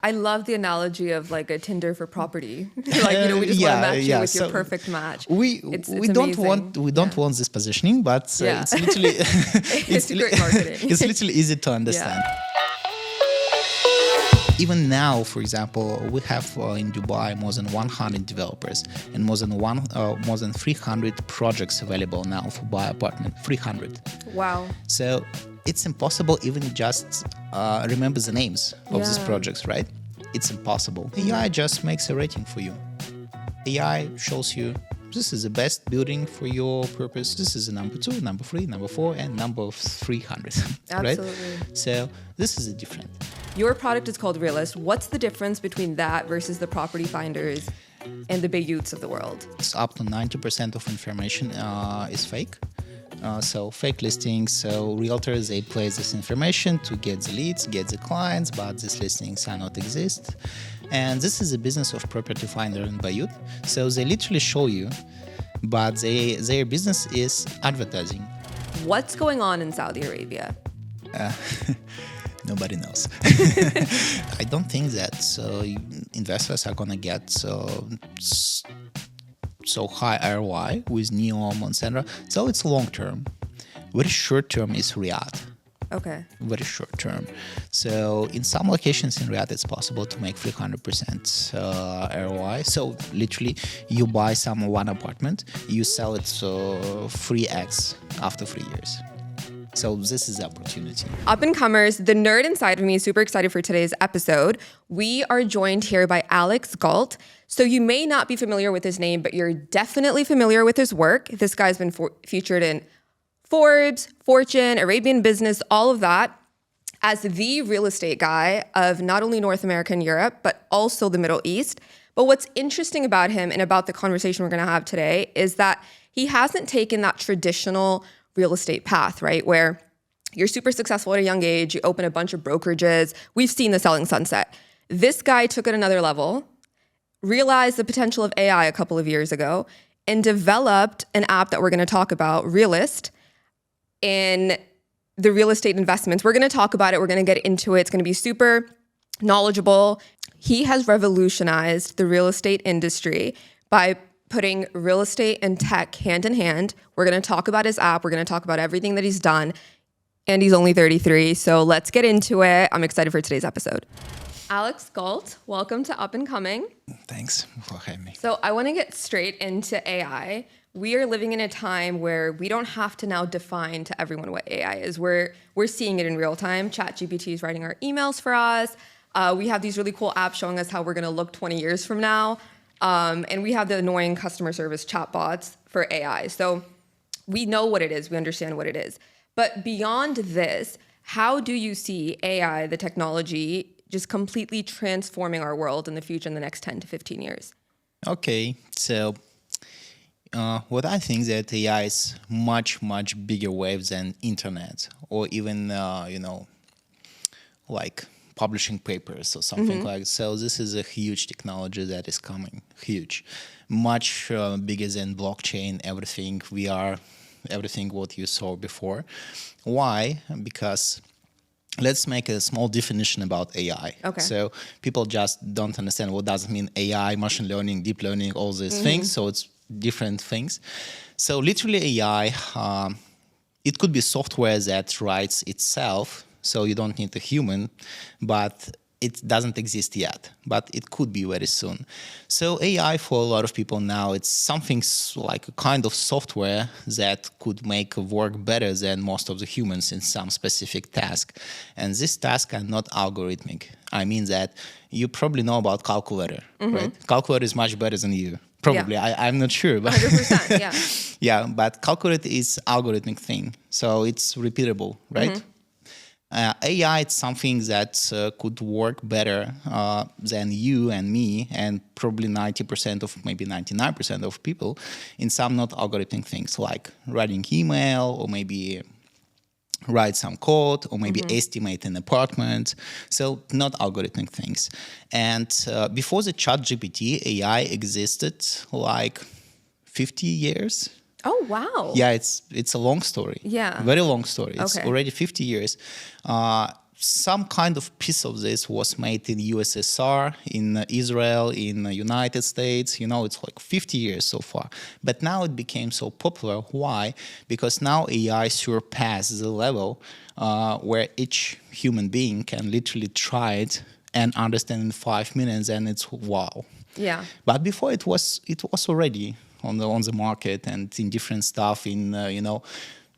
I love the analogy of like a Tinder for property. Like, we just want to match you with your perfect match. We don't want this positioning, but it's literally it's great marketing. It's literally easy to understand. Even now, for example, we have in Dubai more than 100 developers and more than 300 projects available now for buy apartment. 300. Wow. So it's impossible even just remember the names of these projects, right? It's impossible. AI just makes a rating for you. AI shows you this is the best building for your purpose. This is the number 2, number 3, number 4, and number 300. Absolutely. Right? So this is different. Your product is called Realiste. What's the difference between that versus the property finders and the Bayouts of the world? It's up to 90% of information is fake. So fake listings, so realtors, they play this information to get the leads, get the clients, but these listings are not exist. And this is a business of property finder and Bayut. So they literally show you, but their business is advertising. What's going on in Saudi Arabia? Nobody knows. I don't think that investors are going to get so high ROI with NEOM, etc. So it's long term. Very short term is Riyadh. Okay. Very short term. So in some locations in Riyadh, it's possible to make 300% ROI. So literally, you buy one apartment, you sell it 3x after 3 years. So this is the opportunity. Up and comers, the nerd inside of me is super excited for today's episode. We are joined here by Alex Galt. So you may not be familiar with his name, but you're definitely familiar with his work. This guy's been featured in Forbes, Fortune, Arabian Business, all of that, as the real estate guy of not only North America and Europe, but also the Middle East. But what's interesting about him and about the conversation we're going to have today is that he hasn't taken that traditional real estate path, right? Where you're super successful at a young age, you open a bunch of brokerages. We've seen the selling sunset. This guy took it another level, realized the potential of AI a couple of years ago, and developed an app that we're going to talk about, Realiste, in the real estate investments. We're going to talk about it. We're going to get into it. It's going to be super knowledgeable. He has revolutionized the real estate industry by putting real estate and tech hand in hand. We're going to talk about his app. We're going to talk about everything that he's done. And he's only 33. So let's get into it. I'm excited for today's episode. Alex Galt, welcome to Up and Coming. Thanks for having me. So I want to get straight into AI. We are living in a time where we don't have to now define to everyone what AI is. We're seeing it in real time. ChatGPT is writing our emails for us. We have these really cool apps showing us how we're going to look 20 years from now. And we have the annoying customer service chatbots for AI. So we know what it is. We understand what it is. But beyond this, how do you see AI, the technology, just completely transforming our world in the future in the next 10 to 15 years? Okay. So what I think that AI is much, much bigger wave than internet or even, like publishing papers or something like that. So this is a huge technology that is coming, huge, much bigger than blockchain, everything what you saw before. Why? Because let's make a small definition about AI. Okay. So people just don't understand what does it mean AI, machine learning, deep learning, all these things. So it's different things. So literally AI, it could be software that writes itself. So you don't need a human, but it doesn't exist yet, but it could be very soon. So AI for a lot of people now, it's something like a kind of software that could make work better than most of the humans in some specific task. And these tasks are not algorithmic. I mean that you probably know about calculator, right? Calculator is much better than you. Probably, yeah. I'm not sure. But 100%, yeah. Yeah, but calculator is algorithmic thing. So it's repeatable, right? AI is something that could work better than you and me and probably 90% of, maybe 99% of people in some not algorithmic things like writing email or maybe write some code or maybe estimate an apartment. So not algorithmic things. And before the ChatGPT, AI existed like 50 years. Oh, wow. Yeah, it's a long story. Yeah. Very long story. It's okay. already 50 years. some kind of piece of this was made in USSR, in Israel, in the United States. It's like 50 years so far. But now it became so popular. Why? Because now AI surpasses the level where each human being can literally try it and understand in 5 minutes, and it's wow. Yeah. But before it was already on the market and in different stuff in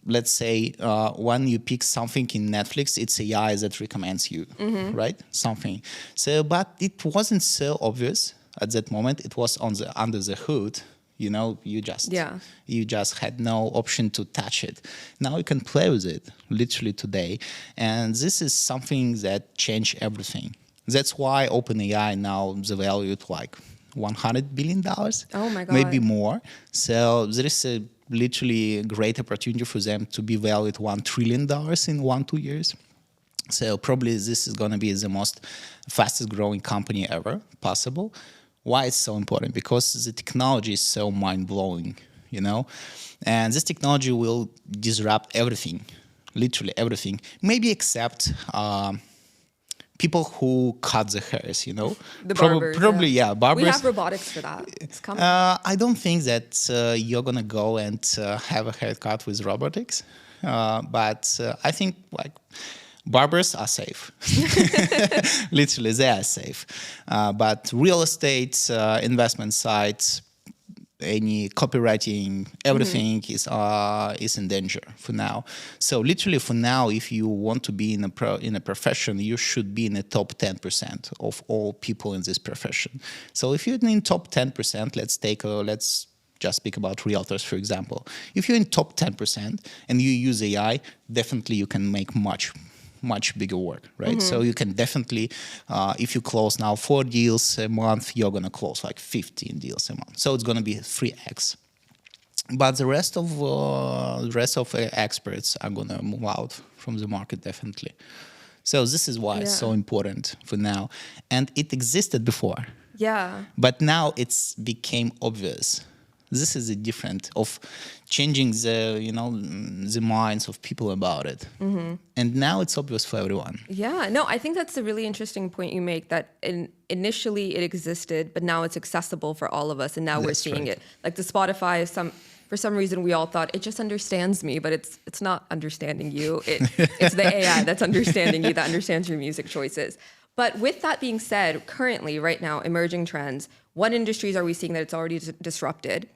let's say when you pick something in Netflix, it's AI that recommends you, right? Something. So, but it wasn't so obvious at that moment. It was under the hood. You just had no option to touch it. Now you can play with it literally today, and this is something that changed everything. That's why OpenAI now is valued like $100 billion. Oh my God. Maybe more. So there is a literally great opportunity for them to be valued $1 trillion in 1-2 years. So probably this is going to be the most fastest growing company ever possible. Why it's so important? Because the technology is so mind blowing, and this technology will disrupt everything, literally everything, maybe except people who cut the hairs, The barbers. Probably, yeah, barbers. We have robotics for that. It's coming. I don't think that you're going to go and have a haircut with robotics. But I think like barbers are safe. Literally, they are safe. But real estate, investment sites, any copywriting, everything is in danger for now. So literally for now, if you want to be in a profession, you should be in the top 10% of all people in this profession. So if you're in top 10%, let's just speak about realtors, for example. If you're in top 10% and you use AI, definitely you can make much bigger work, right? So you can definitely, if you close now 4 deals a month, you're going to close like 15 deals a month. So it's going to be 3x. But the rest of experts are going to move out from the market, definitely. So this is why it's so important for now. And it existed before. Yeah. But now it's became obvious. This is a different of changing the minds of people about it. And now it's obvious for everyone. Yeah, no, I think that's a really interesting point you make, that initially it existed, but now it's accessible for all of us, and now we're seeing it. Like the Spotify, for some reason we all thought it just understands me, but it's not understanding you. It's the AI that's understanding you, that understands your music choices. But with that being said, currently, right now, emerging trends, what industries are we seeing that it's already disrupted?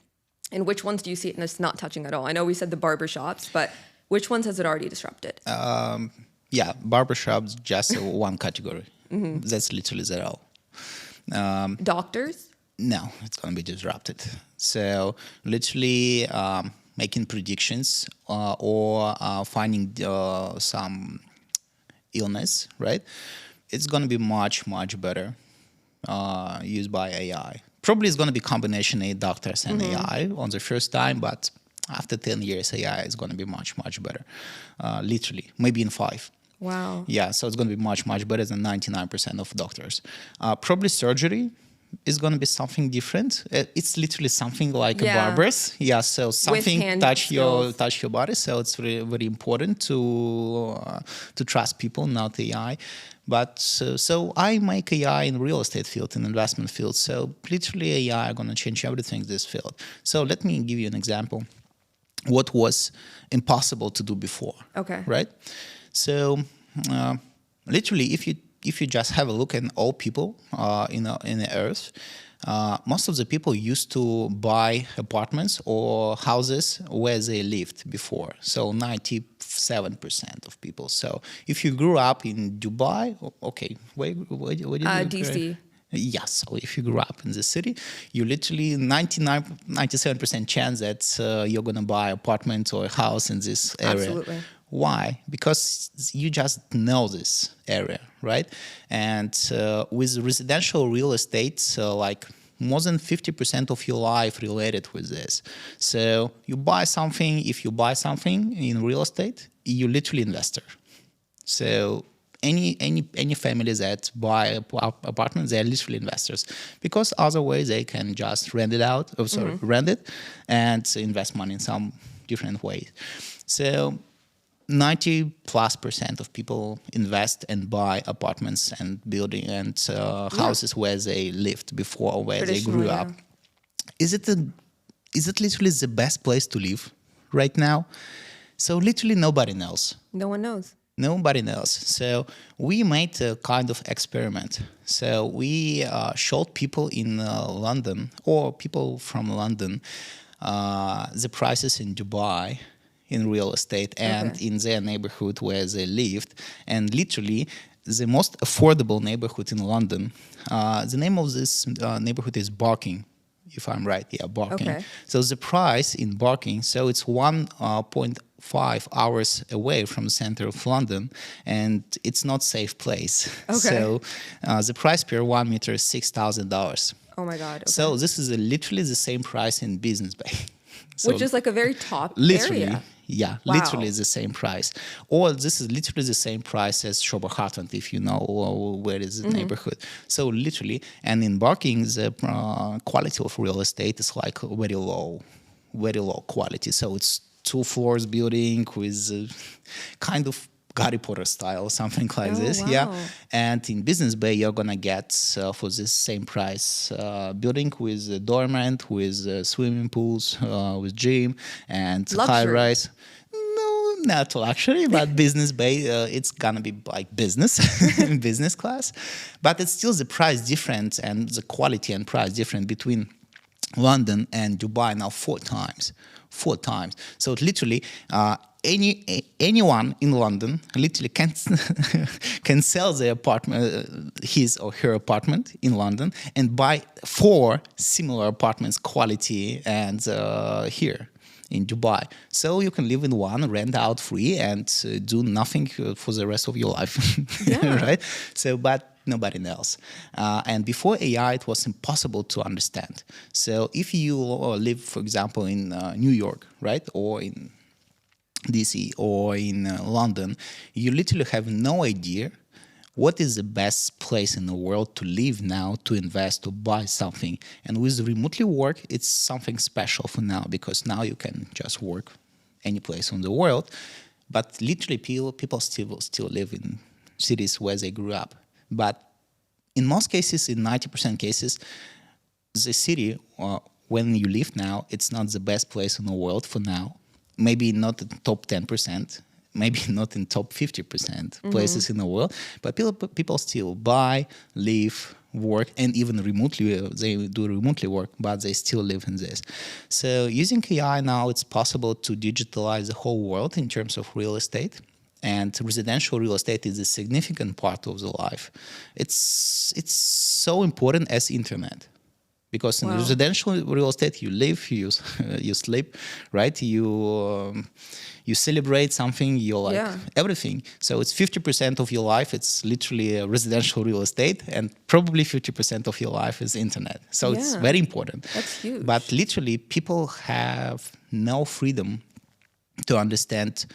And which ones do you see it and it's not touching at all? I know we said the barbershops, but which ones has it already disrupted? Barbershops, just one category. That's literally zero. Doctors? No, it's going to be disrupted. So literally making predictions or finding some illness, right? It's going to be much better used by AI. Probably it's going to be combination of doctors and AI on the first time, but after 10 years, AI is going to be much better. Literally, maybe in 5. Wow. Yeah, so it's going to be much better than 99% of doctors. Probably surgery is going to be something different. It's literally something like a barber's. Yeah, so something touch your body. So it's very important to trust people, not AI. But so I make AI in real estate field, in investment field. So literally AI are going to change everything in this field. So let me give you an example. What was impossible to do before? Okay. Right. So literally, if you just have a look at all people in the earth, most of the people used to buy apartments or houses where they lived before. So 97% of people. So if you grew up in Dubai, okay, where did you DC. Yes, so if you grew up in the city, you literally 97% chance that you're going to buy an apartment or a house in this area. Absolutely. Why? Because you just know this area, right? And with residential real estate, like more than 50% of your life related with this. So you buy something, if you buy something in real estate, you're literally investor. So any family that buy apartments, they're literally investors, because otherwise they can just rent it out, rent it and invest money in some different ways. So 90+% of people invest and buy apartments and building and houses where they lived before or where they grew up. Is it literally the best place to live right now? So literally nobody knows. No one knows. Nobody knows. So we made a kind of experiment. So we showed people in London or people from London the prices in Dubai in real estate and in their neighborhood where they lived. And literally the most affordable neighborhood in London, the name of this neighborhood is Barking. If I'm right, yeah, Barking. Okay. So the price in Barking, so it's 1.5 hours away from the center of London, and it's not safe place. Okay. So the price per 1 meter is $6,000. Oh my God. Okay. So this is literally the same price in Business Bay. So which is like a very top literally, area. Yeah, Wow. literally the same price. Or this is literally the same price as Schoberhartland, if you know where is the neighborhood. So literally, and in Barking, the quality of real estate is like very low quality. So it's 2 floors building with kind of Harry Potter style, something like this. Wow. Yeah. And in Business Bay, you're gonna get for this same price building with a dormant, with swimming pools, with gym and high rise. No, not luxury, but Business Bay, it's gonna be like business, business class. But it's still the price difference and the quality and price difference between London and Dubai now 4 times. 4 times. So literally, anyone in London literally can sell their apartment, his or her apartment in London, and buy 4 similar apartments, quality, and here in Dubai. So you can live in one, rent out free, and do nothing for the rest of your life, right? So, but nobody knows. And before AI, it was impossible to understand. So if you live, for example, in New York, right, or in DC or in London, you literally have no idea what is the best place in the world to live now, to invest, to buy something. And with remotely work, it's something special for now, because now you can just work any place in the world. But literally people still live in cities where they grew up. But in most cases, in 90% cases, the city, when you live now, it's not the best place in the world for now. Maybe not in top 10%, maybe not in top 50% places in the world, but people still buy, live, work, and even remotely, they do remotely work, but they still live in this. So using AI now, it's possible to digitalize the whole world in terms of real estate. And residential real estate is a significant part of the life. It's so important as internet. Because in residential real estate, you live, you sleep, right? You celebrate something, you like everything. So it's 50% of your life. It's literally a residential real estate, and probably 50% of your life is internet. So it's very important. That's huge. But literally, people have no freedom to understand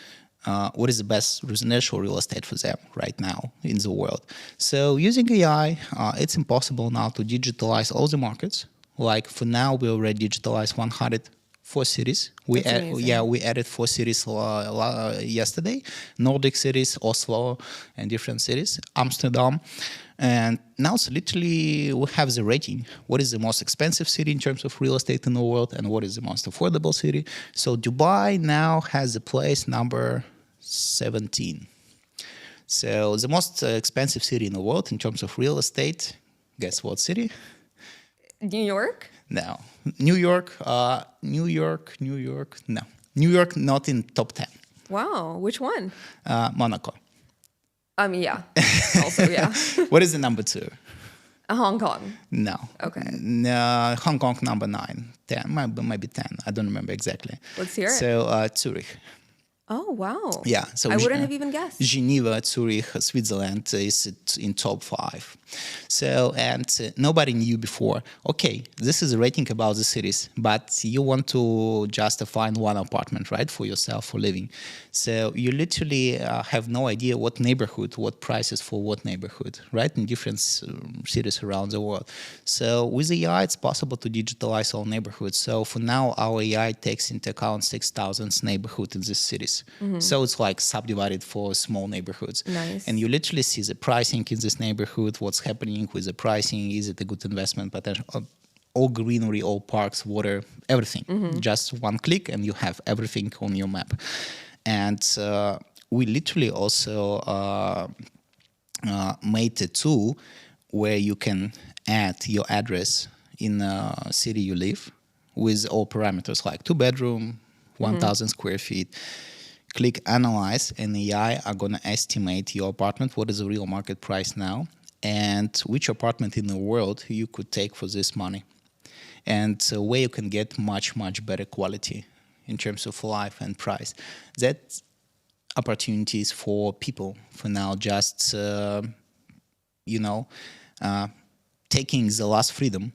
what is the best residential real estate for them right now in the world. So using AI, it's impossible now to digitalize all the markets. Like for now, we already digitalized 104 cities. We added 4 cities yesterday: Nordic cities, Oslo, and different cities, Amsterdam. And now it's literally, we have the rating. What is the most expensive city in terms of real estate in the world, and what is the most affordable city? So Dubai now has the place number 17. So the most expensive city in the world in terms of real estate, guess what city? New York? No. New York, no. New York not in top 10. Wow. Which one? Monaco. Yeah. Also, yeah. What is the number 2? Hong Kong. No. Okay. No, Hong Kong number 9, 10, maybe 10. I don't remember exactly. Let's hear it. So Zurich. Oh, wow. Yeah. So I wouldn't have even guessed. Geneva, Zurich, Switzerland is in top 5. So, and nobody knew before, okay, this is a rating about the cities, but you want to just find one apartment, right, for yourself, for living. So you literally have no idea what neighborhood, what prices for what neighborhood, right, in different cities around the world. So with AI, it's possible to digitalize all neighborhoods. So for now, our AI takes into account 6,000 neighborhoods in these cities. neighborhoods. So it's like subdivided for small neighborhoods. Nice. And you literally see the pricing in this neighborhood, what's happening with the pricing, is it a good investment potential? All greenery, all parks, water, everything. Just one click and you have everything on your map. And we literally also made a tool where you can add your address in a city you live with all parameters like 2-bedroom, 1,000 square feet. Click analyze, and AI are going to estimate your apartment, what is the real market price now, and which apartment in the world you could take for this money. And where you can get much, much better quality in terms of life and price. That's opportunities for people for now, just, taking the last freedom.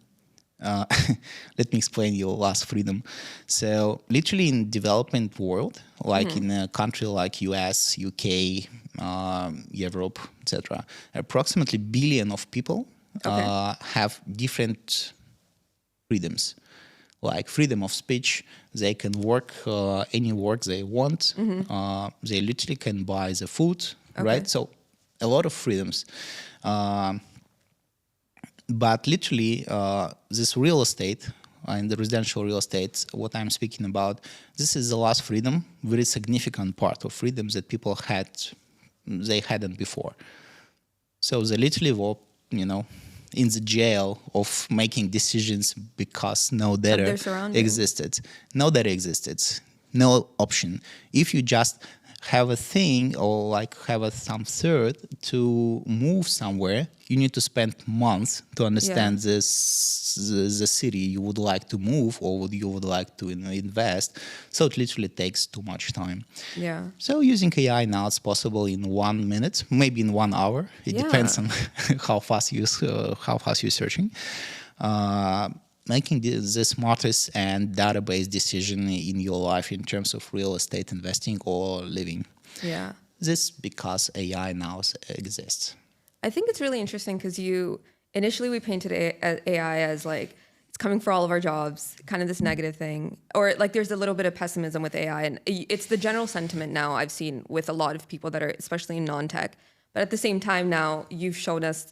Let me explain your last freedom. So literally in development world, like in a country like US, UK, Europe, etc., approximately billion of people have different freedoms. Like freedom of speech, they can work any work they want. They literally can buy the food, right? So a lot of freedoms. But literally, this real estate and the residential real estate, what I'm speaking about, this is the last freedom, very significant part of freedoms that people they hadn't before. So they literally were, in the jail of making decisions because no data existed. No data existed. No option. If you just have a thing or like have some third to move somewhere, you need to spend months to understand the city you would like to move or you would like to invest. So it literally takes too much time. Yeah. So using AI now, it's possible in 1 minute, maybe in 1 hour. It depends on how fast you're searching. Making the smartest and database decision in your life in terms of real estate investing or living. Yeah. This because AI now exists. I think it's really interesting because initially we painted AI as like, it's coming for all of our jobs, kind of this negative thing. Or like there's a little bit of pessimism with AI. And it's the general sentiment now I've seen with a lot of people that are, especially in non-tech. But at the same time now, you've shown us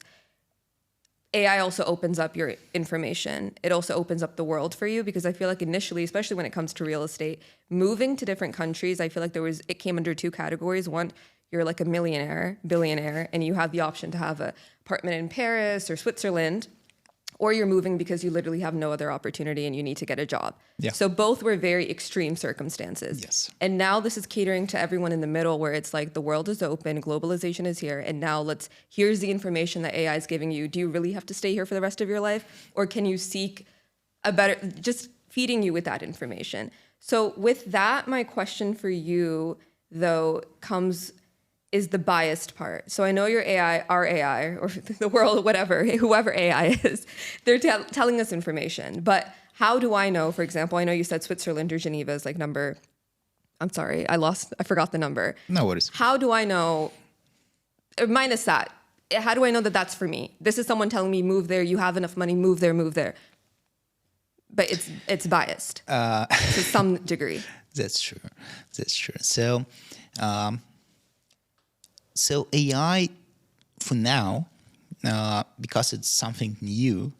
AI also opens up your information. It also opens up the world for you, because I feel like initially, especially when it comes to real estate, moving to different countries, I feel like it came under two categories. One, you're like a millionaire, billionaire, and you have the option to have an apartment in Paris or Switzerland, or you're moving because you literally have no other opportunity and you need to get a job. Yeah. So both were very extreme circumstances. Yes. And now this is catering to everyone in the middle, where it's like the world is open, globalization is here, and now here's the information that AI is giving you. Do you really have to stay here for the rest of your life? Or can you seek just feeding you with that information? So with that, my question for you, though, is the biased part. So I know your AI, our AI, or the world, whoever AI is, they're telling us information. But how do I know, for example, I know you said Switzerland or Geneva is like number, I'm sorry, I forgot the number. No worries. How do I know, minus that, how do I know that that's for me? This is someone telling me, move there, you have enough money, move there, move there. But it's biased to some degree. That's true. So AI, for now, because it's something new,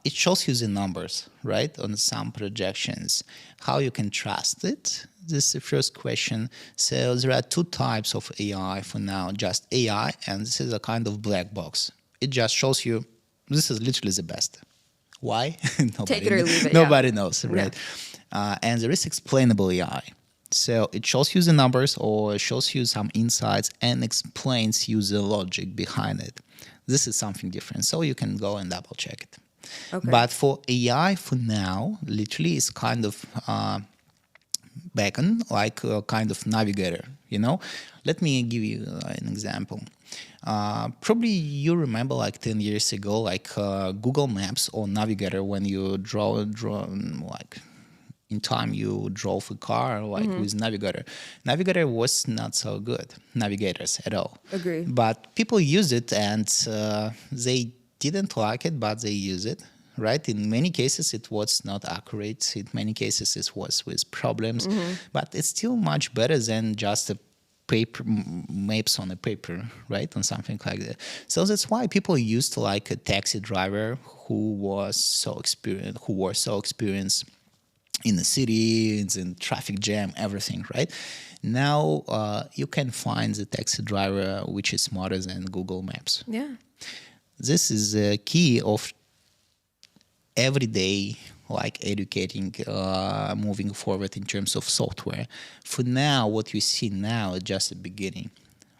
it shows you the numbers, right, on some projections. How you can trust it? This is the first question. So there are two types of AI for now, just AI, and this is a kind of black box. It just shows you, this is literally the best. Why? Take it or leave it. Nobody knows, right? Yeah. And there is explainable AI. So it shows you the numbers or shows you some insights and explains you the logic behind it. This is something different. So you can go and double check it. Okay. But for AI for now, literally is kind of beacon, like a kind of navigator, Let me give you an example. Probably you remember like 10 years ago, like Google Maps or Navigator, when you draw like in time you drove a car like with Navigator. Navigator was not so good, navigators at all. Agree. But people use it and they didn't like it, but they use it. right? In many cases, it was not accurate. In many cases, it was with problems, but it's still much better than just a paper maps on a paper, right? On something like that. So that's why people used to like a taxi driver who were so experienced in the city, in traffic jam, everything, right? Now you can find the taxi driver which is smarter than Google Maps. Yeah. This is a key of everyday like educating moving forward in terms of software. For now, what you see now is just the beginning,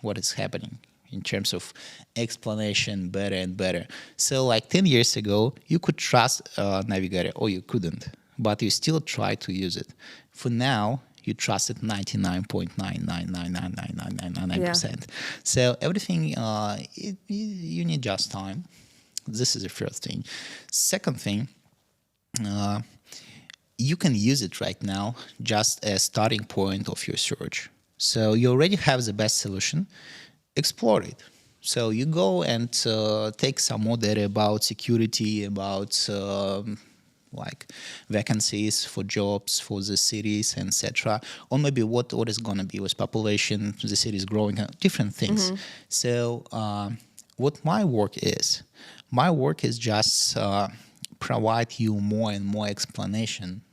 what is happening in terms of explanation better and better. So like 10 years ago, you could trust Navigator or you couldn't, but you still try to use it. For now, you trust it 99.9999999%. So everything, you need just time. This is the first thing. Second thing, you can use it right now just as starting point of your search. So you already have the best solution, explore it. So you go and take some more data about security, about like vacancies for jobs for the cities, etc. Or maybe what is going to be with population, the city is growing, different things. So what my work is just provide you more and more explanation,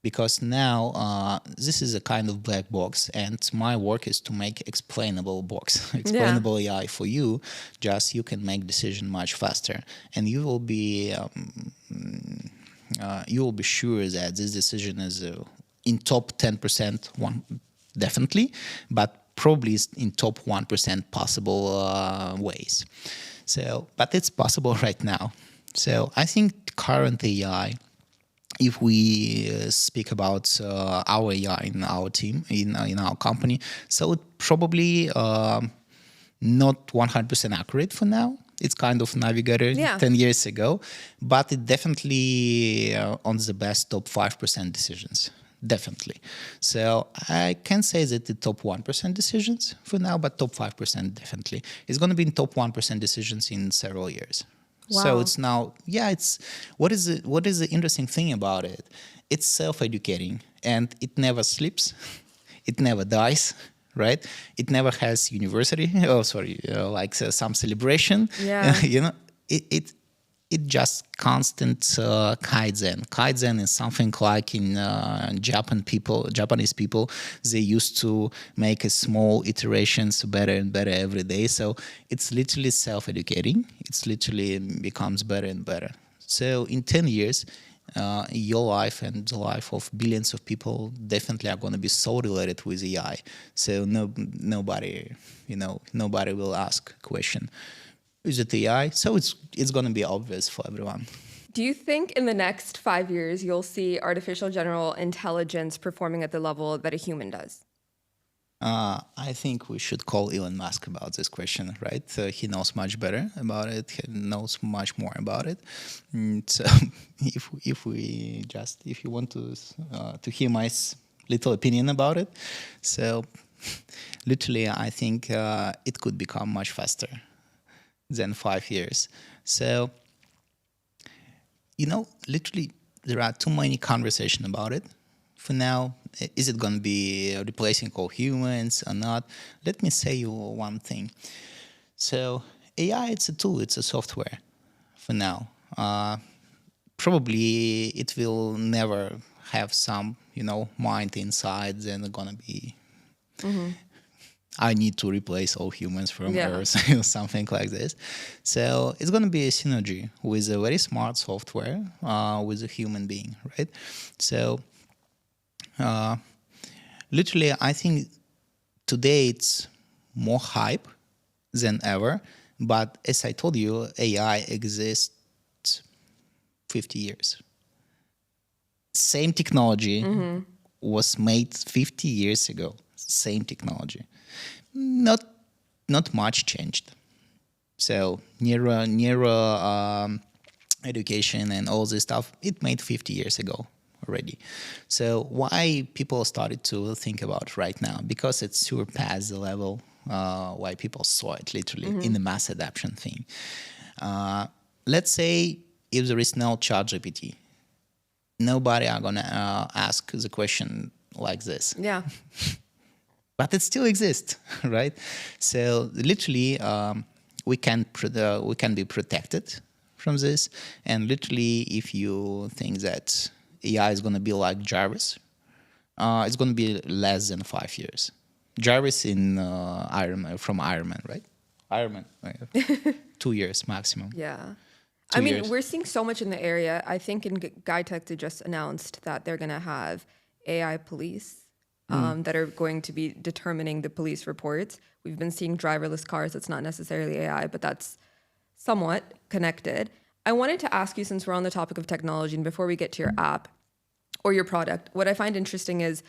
because now this is a kind of black box, and my work is to make explainable box, explainable AI for you. Just you can make decision much faster, and you will be sure that this decision is in top 10%, one definitely, but probably is in top 1% possible ways. So, but it's possible right now. So I think current AI, if we speak about our AI in our team, in our company, so it probably not 100% accurate for now. It's kind of Navigator 10 years ago, but it definitely on the best top 5% decisions. Definitely. So I can say that the top 1% decisions for now, but top 5% definitely. It's going to be in top 1% decisions in several years. Wow. So it's now, it's what is the interesting thing about it? It's self-educating, and it never sleeps, it never dies, right? It never has university. Like some celebration. Yeah. It just constant kaizen. Kaizen is something like in Japanese people, they used to make a small iterations better and better every day. So it's literally self-educating. It's literally becomes better and better. So in 10 years, your life and the life of billions of people definitely are going to be so related with AI. So nobody will ask a question. Is it AI? So it's going to be obvious for everyone. Do you think in the next 5 years you'll see artificial general intelligence performing at the level that a human does? I think we should call Elon Musk about this question, right? He knows much better about it. He knows much more about it. So if you want to hear my little opinion about it, so literally I think it could become much faster than 5 years. So, literally there are too many conversations about it. For now, is it going to be replacing all humans or not? Let me say you one thing. So AI, it's a tool, it's a software for now. Probably it will never have some, mind inside, then going to be... I need to replace all humans from Earth or something like this. So it's going to be a synergy with a very smart software with a human being, right? So literally, I think today it's more hype than ever. But as I told you, AI exists 50 years. Same technology was made 50 years ago. Same technology. Not much changed. So neuro education and all this stuff, it made 50 years ago already. So why people started to think about it right now? Because it surpassed the level why people saw it literally in the mass adoption thing. Let's say if there is no ChatGPT, nobody are gonna ask the question like this. Yeah. But it still exists, right? So literally, we can be protected from this. And literally, if you think that AI is going to be like Jarvis, it's going to be less than 5 years. Jarvis in from Iron Man, right? Iron Man, right? 2 years maximum. Yeah. 2 I mean, years. we're seeing so much in the area. I think in GuyTech they just announced that they're going to have AI police that are going to be determining the police reports. We've been seeing driverless cars. That's not necessarily AI, but that's somewhat connected. I wanted to ask you, since we're on the topic of technology, and before we get to your app or your product, what I find interesting is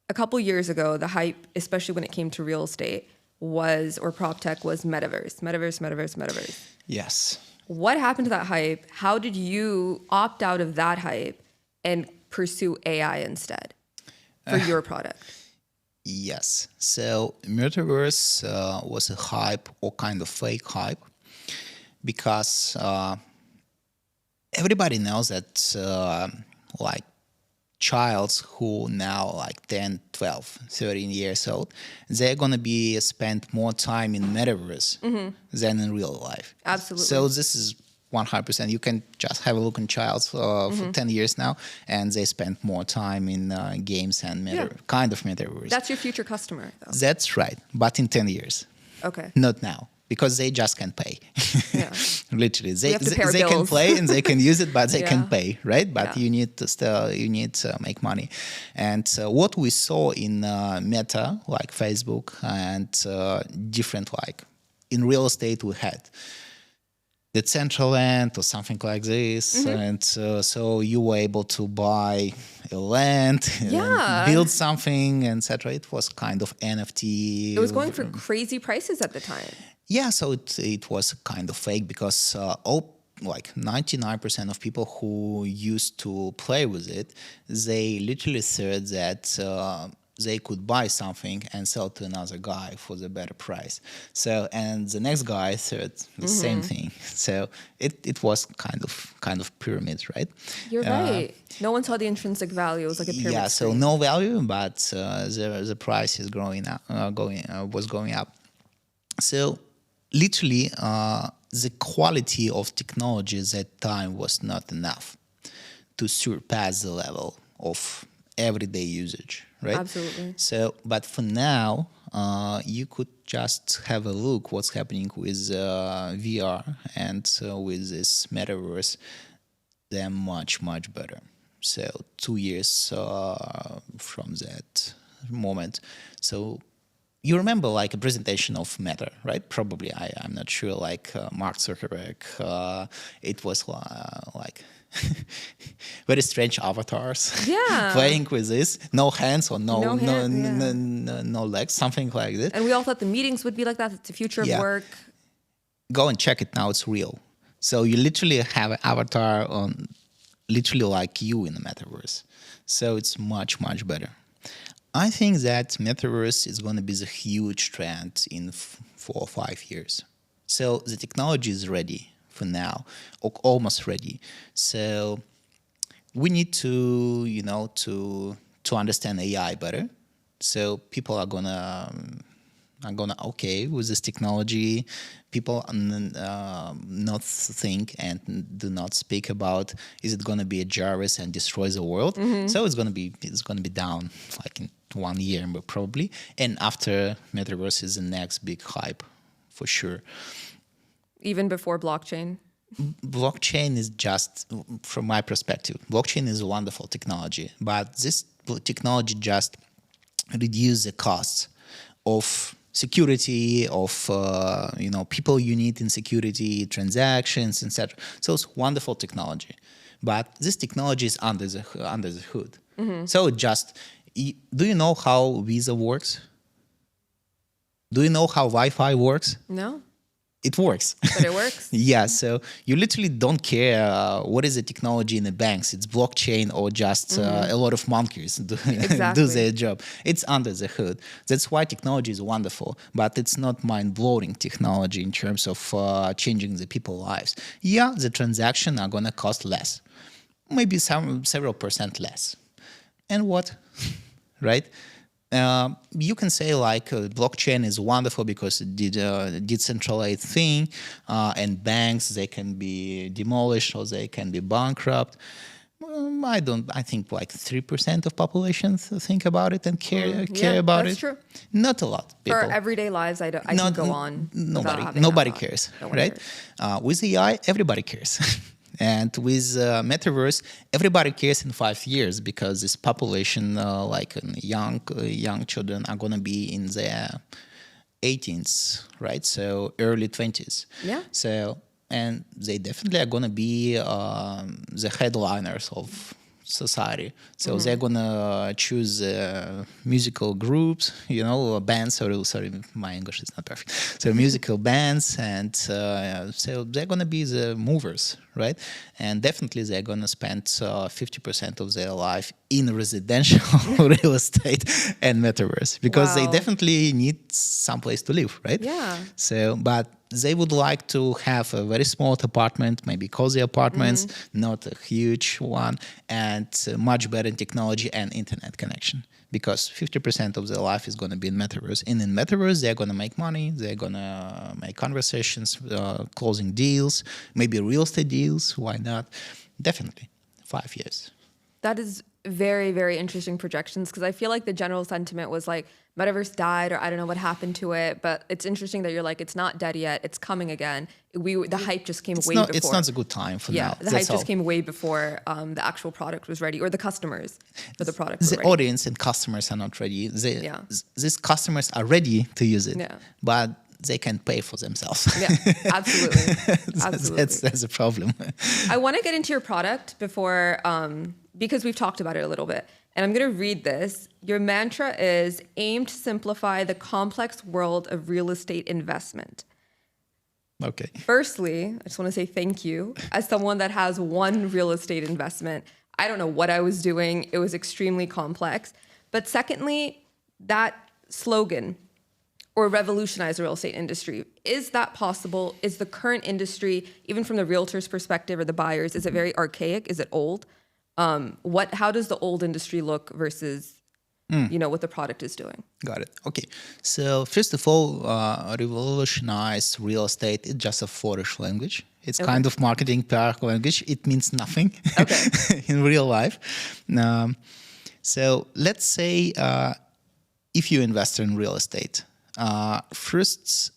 a couple years ago, the hype, especially when it came to real estate, or prop tech, was metaverse. Yes. What happened to that hype? How did you opt out of that hype and pursue AI instead for your product? Yes. So metaverse was a hype, or kind of fake hype, because everybody knows that like childs who now like 10, 12, 13 years old, they're going to be spend more time in metaverse than in real life. Absolutely. So this is 100%. You can just have a look on childs for 10 years now, and they spend more time in games and kind of metaverse. That's your future customer, though. That's right. But in 10 years. Okay. Not now. Because they just can't pay. Yeah. Literally, they bills. can play and they can use it, but they Yeah. can pay, right? But Yeah. you need to make money. And what we saw in Meta, like Facebook, and different, like in real estate, we had the central land or something like this, and so you were able to buy a land, Yeah. and build something, etc. It was kind of NFT. It was going for crazy prices at the time. Yeah, so it was kind of fake, because like 99% of people who used to play with it, they literally thought that they could buy something and sell to another guy for the better price. So, and the next guy thought the same thing. So it was kind of pyramid, right? You're right. No one saw the intrinsic value. It was like a pyramid. Yeah, so scheme. no value, but the price is growing up, was going up. So literally, the quality of technology at that time was not enough to surpass the level of everyday usage, right? Absolutely. So, but for now, you could just have a look what's happening with VR and with this metaverse. They're much, much better. So 2 years from that moment. So you remember like a presentation of Meta, right? Probably, I'm not sure, like Mark Zuckerberg. It was like very strange avatars Yeah. playing with this. No hands or No hands, no legs, something like that. And we all thought the meetings would be like that. It's the future of Yeah. work. Go and check it now, it's real. So you literally have an avatar on literally like you in the metaverse. So it's much, much better. I think that metaverse is going to be the huge trend in 4 or 5 years. So the technology is ready for now, or almost ready. So we need to, to understand AI better. So people are gonna okay with this technology. People not think and do not speak about, is it gonna be a Jarvis and destroy the world? So it's gonna be down like in 1 year probably. And after metaverse is the next big hype for sure. Even before blockchain. Blockchain is just, from my perspective, blockchain is a wonderful technology, but this technology just reduces the costs of security, of people you need in security, transactions, etc. So it's wonderful technology, but this technology is under the hood. So just, do you know how Visa works? Do you know how Wi-Fi works? No. it works. But it works. Yeah, so you literally don't care what is the technology in the banks. It's blockchain or just a lot of monkeys do, Exactly. do their job. It's under the hood. That's why technology is wonderful, but it's not mind-blowing technology in terms of changing the people's lives. Yeah, the transactions are going to cost less, maybe several percent less. And what? Right? You can say like blockchain is wonderful because it did a decentralized thing, and banks, they can be demolished or they can be bankrupt. I think like 3% of population think about it and care about that's it. true. Not a lot. People. For everyday lives, I can go on. Nobody cares, right? With AI, everybody cares. And with metaverse, everybody cares in 5 years because this population, like young children, are gonna be in their 18s, right? So early 20s. Yeah. So and they definitely are gonna be the headliners of society. So they're gonna choose musical groups, bands. Sorry, my English is not perfect. So musical bands, and so they're gonna be the movers, right? And definitely they're gonna spend 50% of their life in residential real estate and metaverse because they definitely need some place to live, right? Yeah. So, but they would like to have a very small apartment, maybe cozy apartments, not a huge one, and much better technology and internet connection. Because 50% of their life is going to be in metaverse. And in metaverse, they're going to make money. They're going to make conversations, closing deals, maybe real estate deals. Why not? Definitely 5 years. That is very, very interesting projections because I feel like the general sentiment was like metaverse died or I don't know what happened to it. But it's interesting that you're like, it's not dead yet. It's coming again. The hype just came way before. It's not a good time for now. Yeah, the hype just came way before the actual product was ready or the customers for the product were ready. The audience and customers are not ready. These customers are ready to use it, but they can pay for themselves. Yeah, absolutely. Absolutely. That's a problem. I want to get into your product before, because we've talked about it a little bit. And I'm going to read this. Your mantra is aim to simplify the complex world of real estate investment. Okay. Firstly, I just want to say thank you. As someone that has one real estate investment, I don't know what I was doing. It was extremely complex. But secondly, that slogan, or revolutionize the real estate industry. Is that possible? Is the current industry, even from the realtor's perspective or the buyers, is it very archaic? Is it old? How does the old industry look versus what the product is doing? Got it. Okay. So first of all, revolutionize real estate is just a flourish language. It's kind of marketing PR language. It means nothing in real life. So let's say if you invest in real estate, first,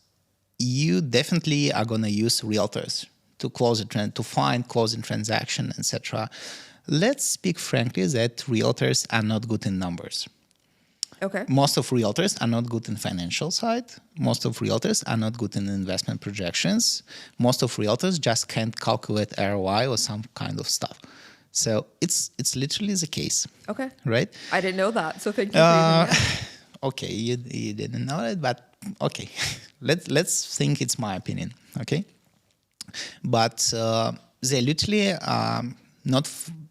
you definitely are going to use realtors to close a trend, to find closing transaction, etc. Let's speak frankly that realtors are not good in numbers. Okay. Most of realtors are not good in financial side. Most of realtors are not good in investment projections. Most of realtors just can't calculate ROI or some kind of stuff. So it's literally the case. Okay. Right? I didn't know that, so thank you for even that. Okay, you didn't know it, but okay. Let's think it's my opinion, okay? But they literally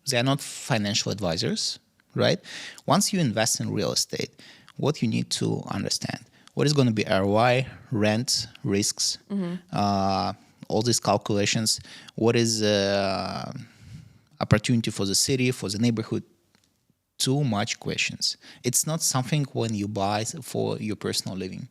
they're not financial advisors, right? Once you invest in real estate, what you need to understand, what is going to be ROI, rent, risks, all these calculations, what is opportunity for the city, for the neighborhood. Too much questions. It's not something when you buy for your personal living.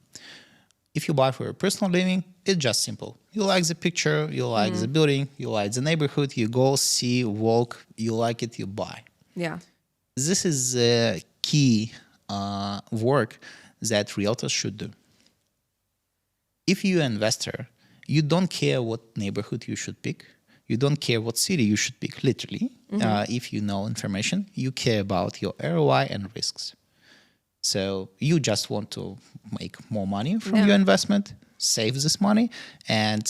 If you buy for your personal living, it's just simple. You like the picture, you like the building, you like the neighborhood, you go, see, walk, you like it, you buy. Yeah. This is a key work that realtors should do. If you're an investor, you don't care what neighborhood you should pick. You don't care what city you should pick, literally. If you know information, you care about your ROI and risks. So you just want to make more money from your investment, save this money, and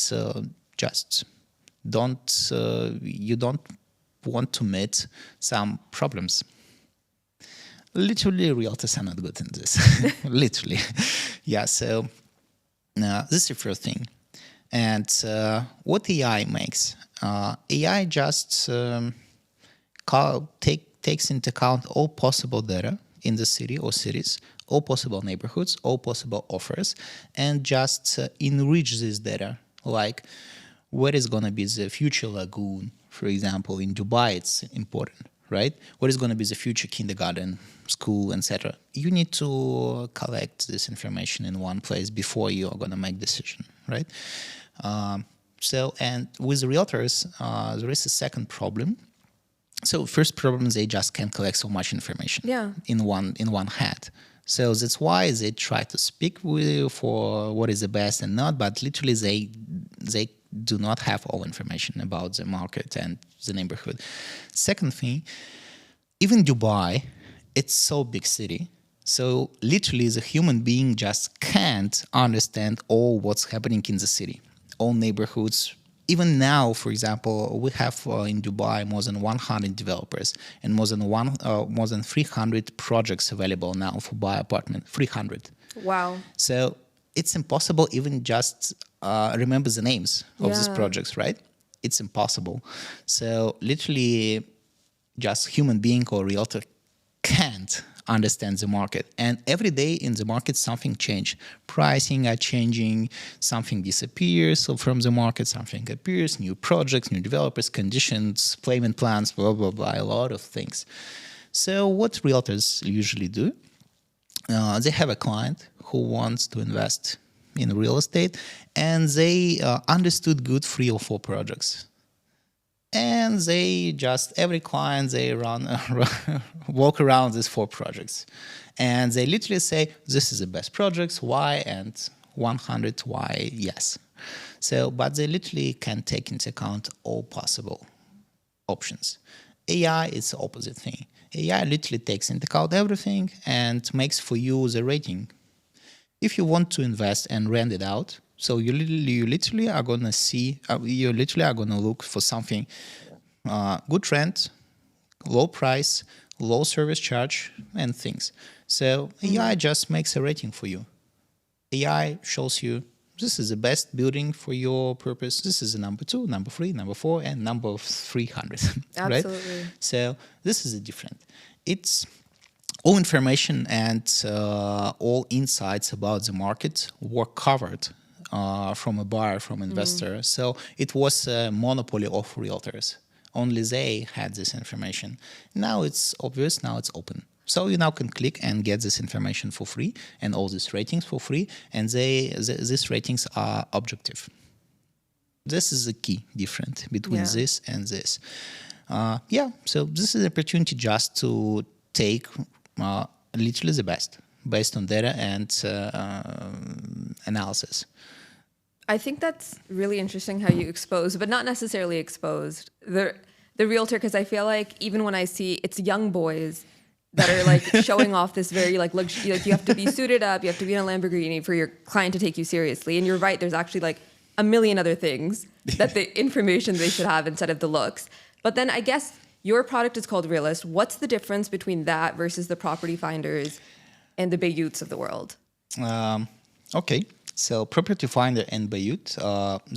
just you don't want to meet some problems. Literally, realtors are not good in this. Literally. Yeah, so this is the first thing. And what AI makes? AI just takes into account all possible data in the city or cities, all possible neighborhoods, all possible offers, and just enrich this data. Like, where is going to be the future lagoon, for example, in Dubai, it's important, right? What is going to be the future kindergarten, school, etc. You need to collect this information in one place before you are going to make decision, right? And with realtors, there is a second problem. So first problem, they just can't collect so much information in one hat. So that's why they try to speak with you for what is the best and not, but literally they do not have all information about the market and the neighborhood. Second thing, even Dubai, it's so big city. So literally the human being just can't understand all what's happening in the city, all neighborhoods. Even now, for example, we have in Dubai more than 100 developers and more than 300 projects available now for buy apartment. 300. Wow. So it's impossible even just remember the names of these projects, right? It's impossible. So literally, just human being or realtor can't understand the market. And every day in the market, something changes. Pricing are changing, something disappears from the market, something appears, new projects, new developers, conditions, payment plans, blah, blah, blah, a lot of things. So what realtors usually do, they have a client who wants to invest in real estate, and they understood good 3 or 4 projects. And they just, every client, they walk around these 4 projects. And they literally say, this is the best projects, why, and 100 why, yes. So, but they literally can take into account all possible options. AI is the opposite thing. AI literally takes into account everything and makes for you the rating. If you want to invest and rent it out, so you literally are going to see, you literally are going to look for something good rent, low price, low service charge, and things. So AI just makes a rating for you. AI shows you this is the best building for your purpose. This is the number 2, number 3, number 4, and number 300. Absolutely. Right? So this is different. It's all information and all insights about the market were covered from a buyer, from investor. So it was a monopoly of realtors. Only they had this information. Now it's obvious, now it's open. So you now can click and get this information for free and all these ratings for free. And these ratings are objective. This is the key difference between this and this. So this is an opportunity just to take literally the best based on data and analysis. I think that's really interesting how you expose, but not necessarily exposed, the realtor, because I feel like even when I see it's young boys that are like showing off this very like luxury, like you have to be suited up, you have to be in a Lamborghini for your client to take you seriously. And you're right, there's actually like a million other things that the information they should have instead of the looks. But then I guess your product is called Realist. What's the difference between that versus the property finders and the Bayouts of the world? Okay. So Property Finder and Bayut,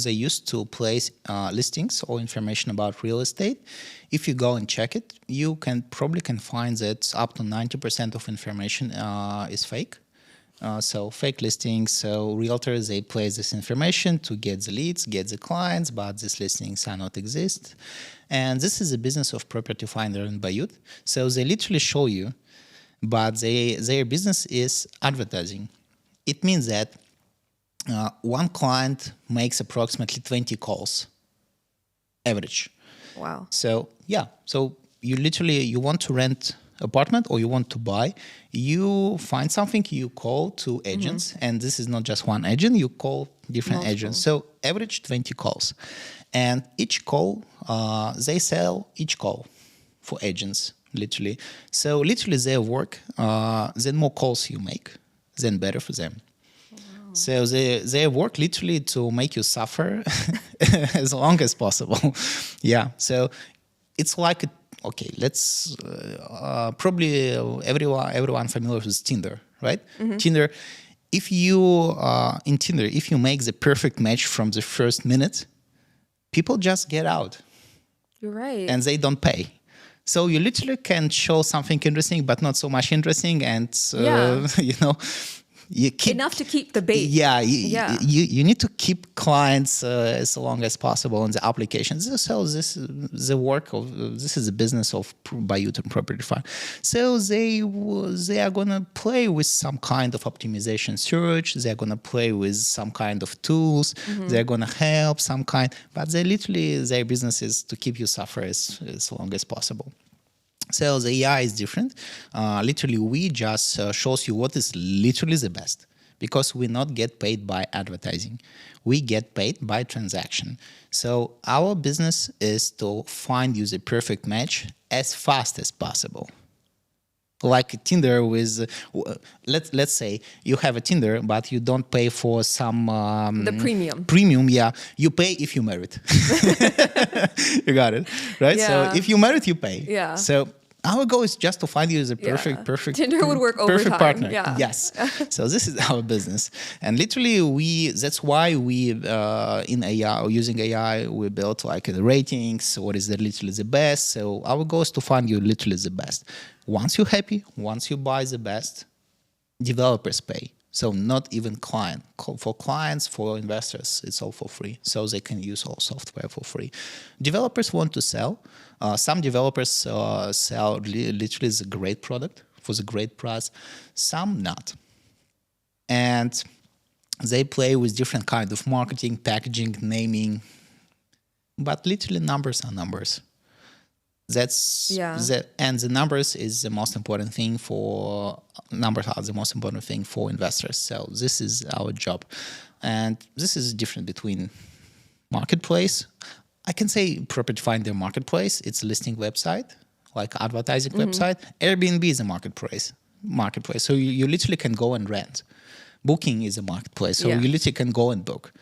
they used to place listings or information about real estate. If you go and check it, you probably can find that up to 90% of information is fake. So fake listings, so realtors, they place this information to get the leads, get the clients, but these listings are not exist. And this is the business of Property Finder and Bayut. So they literally show you, but their business is advertising. It means that one client makes approximately 20 calls, average. Wow. So so you want to rent apartment or you want to buy, you find something, you call 2 agents, and this is not just one agent, you call different agents. So average 20 calls. And each call, they sell each call for agents, literally. So literally their work, then more calls you make, then better for them. So they work literally to make you suffer as long as possible. So it's like, let's probably everyone familiar with Tinder, right? Tinder, if you in Tinder, if you make the perfect match from the first minute, people just get out. You're right. And they don't pay. So you literally can show something interesting, but not so much interesting, and you keep Enough to keep the bait. Yeah, you need to keep clients as long as possible on the applications. So this is the business of Bayut and Property Fund. So they are gonna play with some kind of optimization search. They're gonna play with some kind of tools. They're gonna help some kind, but their business is to keep you suffer as long as possible. So the AI is different. Literally, we just shows you what is literally the best, because we not get paid by advertising. We get paid by transaction. So our business is to find you the perfect match as fast as possible. Like Tinder with, let's say you have a Tinder, but you don't pay for some the premium. Premium, yeah. You pay if you married. You got it, right? Yeah. So if you married, you pay. Yeah. So our goal is just to find you the perfect Tinder would work perfect overtime. partner. Yeah. Yes. So this is our business, and literally that's why we in AI or using AI we built like the ratings. What is literally the best? So our goal is to find you literally the best. Once you're happy, once you buy the best, developers pay. So not even client. For clients, for investors, it's all for free. So they can use all software for free. Developers want to sell. Some developers sell literally the great product for the great price. Some not. And they play with different kind of marketing, packaging, naming. But literally numbers are numbers. And the numbers is the most important thing numbers are the most important thing for investors. So this is our job, and this is different between marketplace. I can say Property Finder marketplace. It's a listing website, like advertising website. Airbnb is a marketplace. So you literally can go and rent. Booking is a marketplace, so you literally can go and book.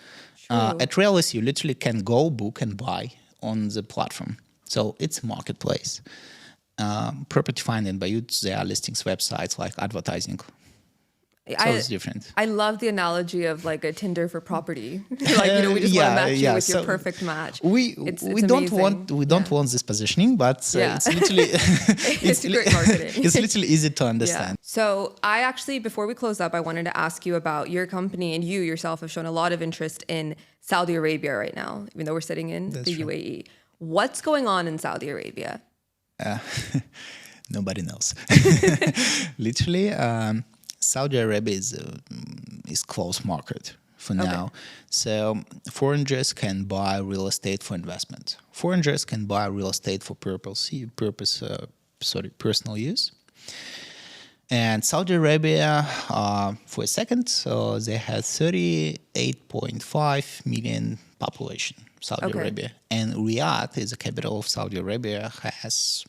At Realiste, you literally can go book and buy on the platform. So it's a marketplace. Property Finder and Bayut, they are listings websites like advertising. So it's different. I love the analogy of like a Tinder for property. We just want to match you with your perfect match. We don't want this positioning, but it's literally it's great marketing. It's literally easy to understand. Yeah. So I actually, before we close up, I wanted to ask you about your company, and you yourself have shown a lot of interest in Saudi Arabia right now, even though we're sitting in the UAE. What's going on in Saudi Arabia? Nobody knows. Literally, Saudi Arabia is closed market for now. So foreigners can buy real estate for investment. Foreigners can buy real estate for personal use. And Saudi Arabia, for a second, so they had 38.5 million population. Saudi Arabia, and Riyadh is the capital of Saudi Arabia, has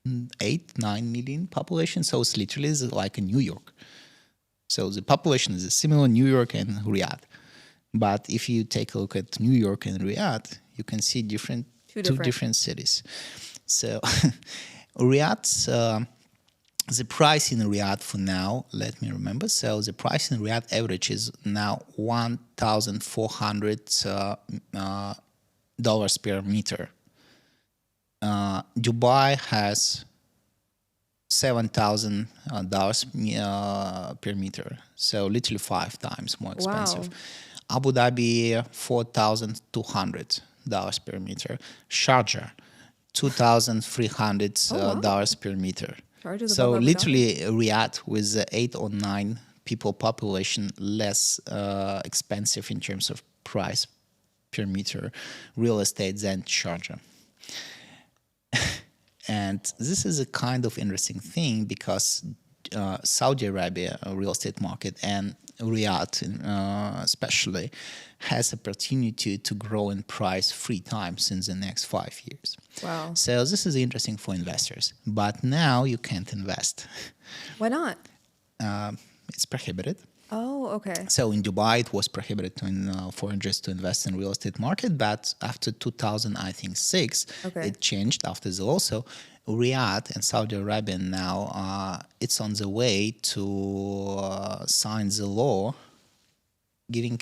8-9 million population, so it's literally like in New York. So the population is similar in New York and Riyadh. But if you take a look at New York and Riyadh, you can see two different cities. So Riyadh, the price in Riyadh for now, let me remember. So the price in Riyadh average is now $1,400 dollars per meter. Dubai has $7,000 per meter, so literally 5 times more expensive. Wow. Abu Dhabi $4,200 per meter. Sharjah $2,300 per meter. So literally Riyadh with 8 or 9 people population, less expensive in terms of price per meter real estate than Sharjah. And this is a kind of interesting thing because Saudi Arabia real estate market and Riyadh especially has opportunity to grow in price 3 times in the next 5 years. Wow. So this is interesting for investors. But now you can't invest. Why not? It's prohibited. Oh, okay. So in Dubai, it was prohibited to foreigners to invest in real estate market, but after 2000, I think six, Okay. it changed after the law. So Riyadh and Saudi Arabia now, it's on the way to sign the law giving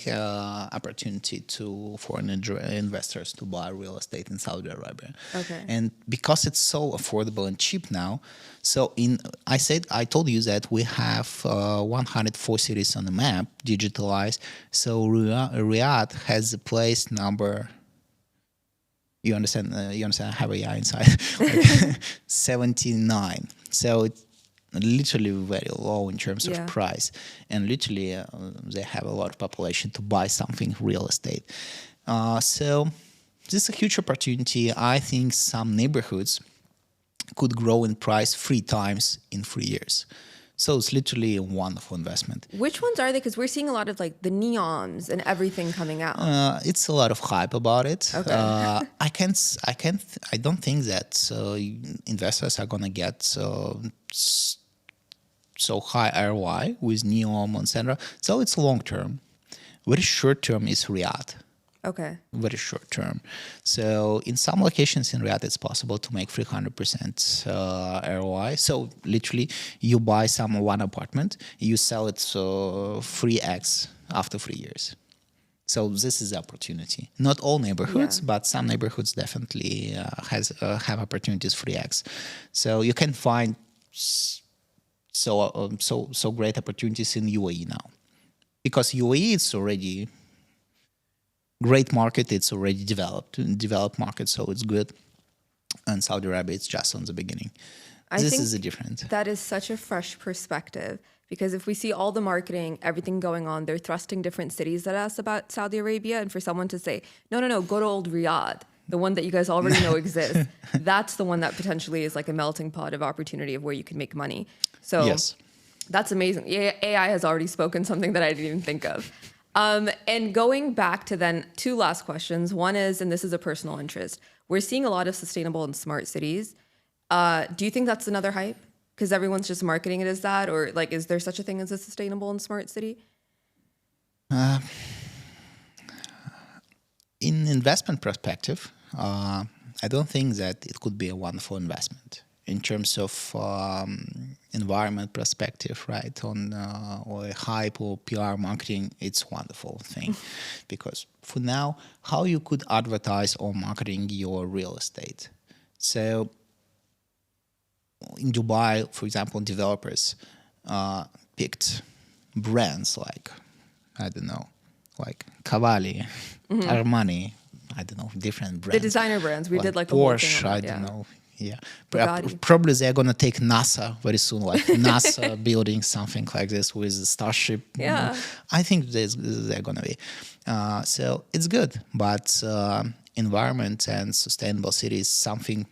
opportunity to foreign investors to buy real estate in Saudi Arabia. Okay. And because it's so affordable and cheap now, so I told you that we have 104 cities on the map digitalized. So Riyadh has the place number. You understand? I have AI inside. Like 79. So it's literally very low in terms of price, and literally they have a lot of population to buy something real estate. So this is a huge opportunity. I think some neighborhoods could grow in price 3 times in 3 years. So it's literally a wonderful investment. Which ones are they? Because we're seeing a lot of like the neons and everything coming out. It's a lot of hype about it. Okay. I don't think that investors are gonna get so high ROI with neon, etc. So it's long term. Very short term is Riyadh. Okay. Very short term. So in some locations in Riyadh, it's possible to make 300% ROI. So literally, you buy one apartment, you sell it 3x after 3 years. So this is the opportunity. Not all neighborhoods, but some neighborhoods definitely have opportunities 3x. So you can find so great opportunities in UAE now, because UAE is already great market. It's already developed market, so it's good. And Saudi Arabia, it's just on the beginning. This is the difference. That is such a fresh perspective, because if we see all the marketing, everything going on, they're thrusting different cities at us about Saudi Arabia, and for someone to say, no, go to old Riyadh, the one that you guys already know exists, that's the one that potentially is like a melting pot of opportunity of where you can make money. So yes, that's amazing. AI has already spoken something that I didn't even think of. And going back to then 2 last questions. One is, and this is a personal interest, we're seeing a lot of sustainable and smart cities. Do you think that's another hype? Because everyone's just marketing it as that, or like, is there such a thing as a sustainable and smart city? In investment perspective, I don't think that it could be a wonderful investment. In terms of environment perspective, right, or hype or PR marketing, it's a wonderful thing. Because for now, how you could advertise or marketing your real estate? So in Dubai, for example, developers picked brands like, I don't know, like Cavalli, Armani, I don't know, different brands. The designer brands. We did like a Porsche, whole thing on that, I don't know. Yeah, Bugatti. probably they're gonna take NASA very soon, like NASA building something like this with a Starship. Yeah, I think they're gonna be. So it's good, but environment and sustainable city is something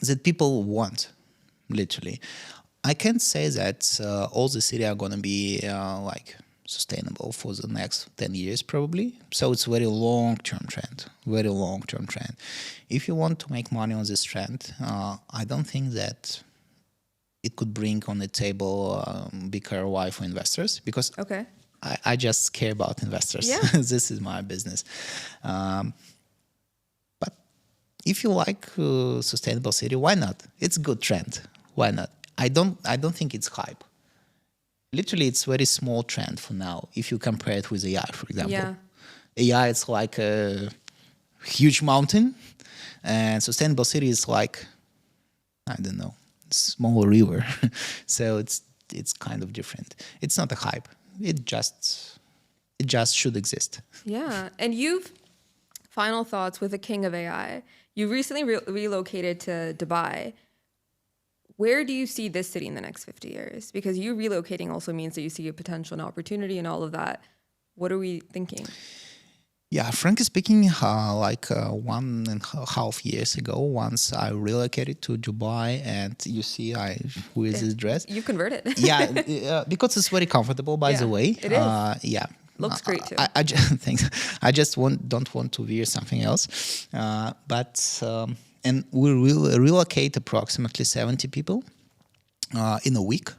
that people want, literally. I can't say that all the city are gonna be like sustainable for the next 10 years probably. So it's a very long-term trend, very long-term trend. If you want to make money on this trend, I don't think that it could bring on the table big ROI for investors, because I just care about investors. Yeah. This is my business. But if you like sustainable city, why not? It's a good trend. Why not? I don't think it's hype. Literally, it's a very small trend for now. If you compare it with AI, for example, AI it's like a huge mountain, and sustainable city is like, I don't know, small river. So it's kind of different. It's not a hype. It just should exist. Yeah, and final thoughts with the king of AI. You recently relocated to Dubai. Where do you see this city in the next 50 years? Because you relocating also means that you see a potential and opportunity and all of that. What are we thinking? Yeah, frankly speaking, 1.5 years ago, once I relocated to Dubai, and you see I wear this dress. You converted. Yeah, because it's very comfortable, by the way. It is. Yeah. Looks great too. I thanks. I just don't want to wear something else. And we will relocate approximately 70 people in a week.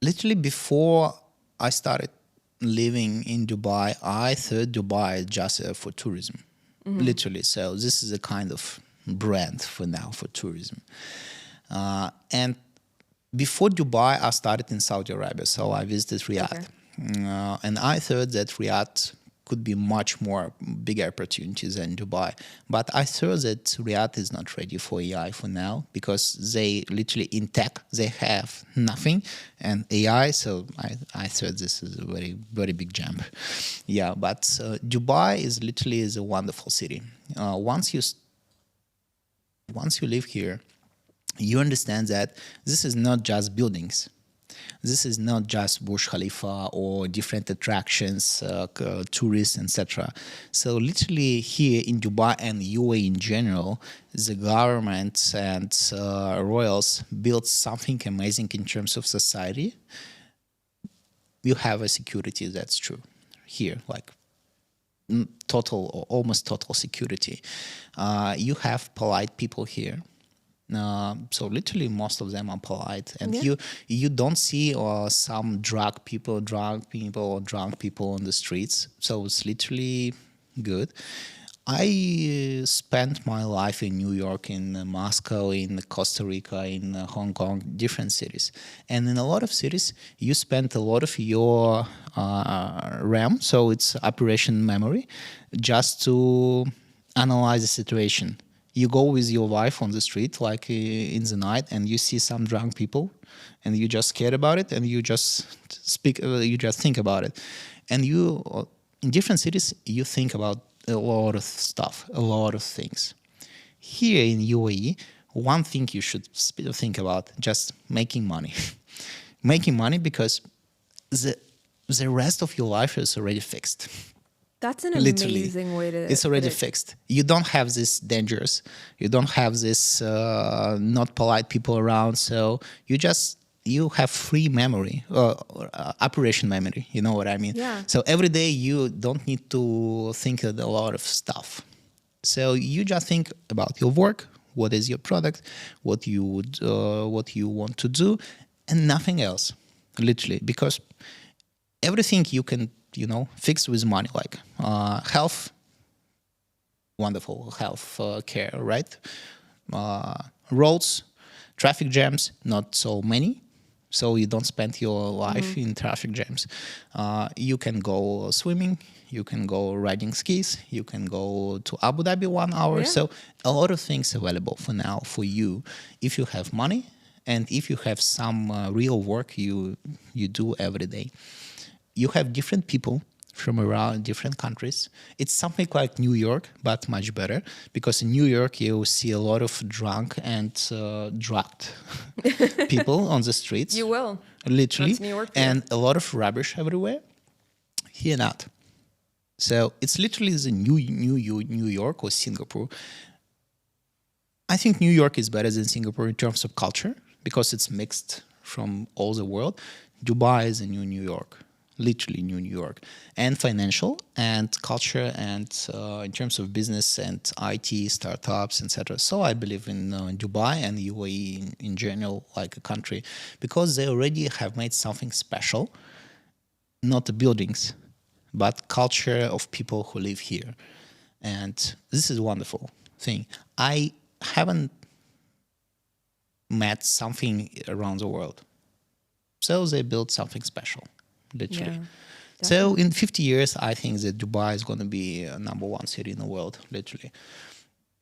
Literally before I started living in Dubai, I thought Dubai is just for tourism, literally. So this is a kind of brand for now for tourism. And before Dubai, I started in Saudi Arabia, so I visited Riyadh. And I thought that Riyadh could be much more bigger opportunities than Dubai. But I thought that Riyadh is not ready for AI for now because they literally in tech, they have nothing and AI. So I thought this is a very, very big jump. Yeah, but Dubai is literally is a wonderful city. Once you live here, you understand that this is not just buildings. This is not just Burj Khalifa or different attractions, tourists, etc. So literally here in Dubai and UAE in general, the government and royals built something amazing in terms of society. You have a security, that's true. Here, like total or almost total security. You have polite people here. So literally most of them are polite, and you don't see some drunk people or drunk people on the streets. So it's literally good. I spent my life in New York, in Moscow, in Costa Rica, in Hong Kong, different cities. And in a lot of cities, you spend a lot of your RAM, so it's operation memory, just to analyze the situation. You go with your wife on the street, like in the night, and you see some drunk people, and you just care about it, and you just think about it. And you, in different cities, you think about a lot of stuff, a lot of things. Here in UAE, one thing you should think about, just making money. Making money because the rest of your life is already fixed. That's an amazing way to... It's already fixed. You don't have this dangers. You don't have this not polite people around. So you have free memory, operation memory. You know what I mean? Yeah. So every day you don't need to think of a lot of stuff. So you just think about your work. What is your product? What you want to do, and nothing else, literally, because everything you can fix with money, like health, wonderful health care, right? Roads, traffic jams, not so many, so you don't spend your life in traffic jams. You can go swimming, you can go riding skis, you can go to Abu Dhabi 1 hour. Yeah. So a lot of things available for now for you if you have money and if you have some real work you do every day. You have different people from around different countries. It's something like New York, but much better, because in New York you see a lot of drunk and drugged people on the streets. You will. Literally. That's New York too. And a lot of rubbish everywhere. Here not. So it's literally the New York or Singapore. I think New York is better than Singapore in terms of culture because it's mixed from all the world. Dubai is a New York. Literally New York, and financial and culture and in terms of business and IT startups, etc. So I believe in Dubai and UAE in general, like a country, because they already have made something special, not the buildings, but culture of people who live here. And this is a wonderful thing. I haven't met something around the world. So they built something special. Literally. Yeah, so in 50 years, I think that Dubai is going to be a #1 city in the world, literally,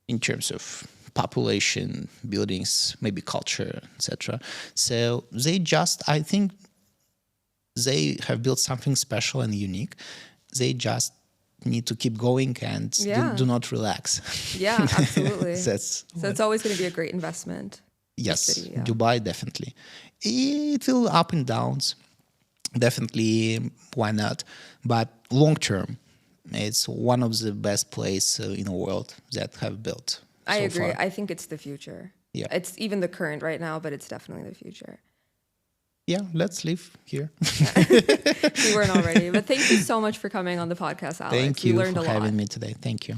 in terms of population, buildings, maybe culture, etc. So I think they have built something special and unique. They just need to keep going and do not relax. Yeah, absolutely. So it's always going to be a great investment. Yes, City, yeah. Dubai, definitely. It will up and downs. Definitely, why not? But long term, it's one of the best places in the world that have built. I agree. Far. I think it's the future. Yeah. It's even the current right now, but it's definitely the future. Yeah, let's live here. We weren't already. But thank you so much for coming on the podcast, Alex. Thank you we learned for a lot. having me today. Thank you.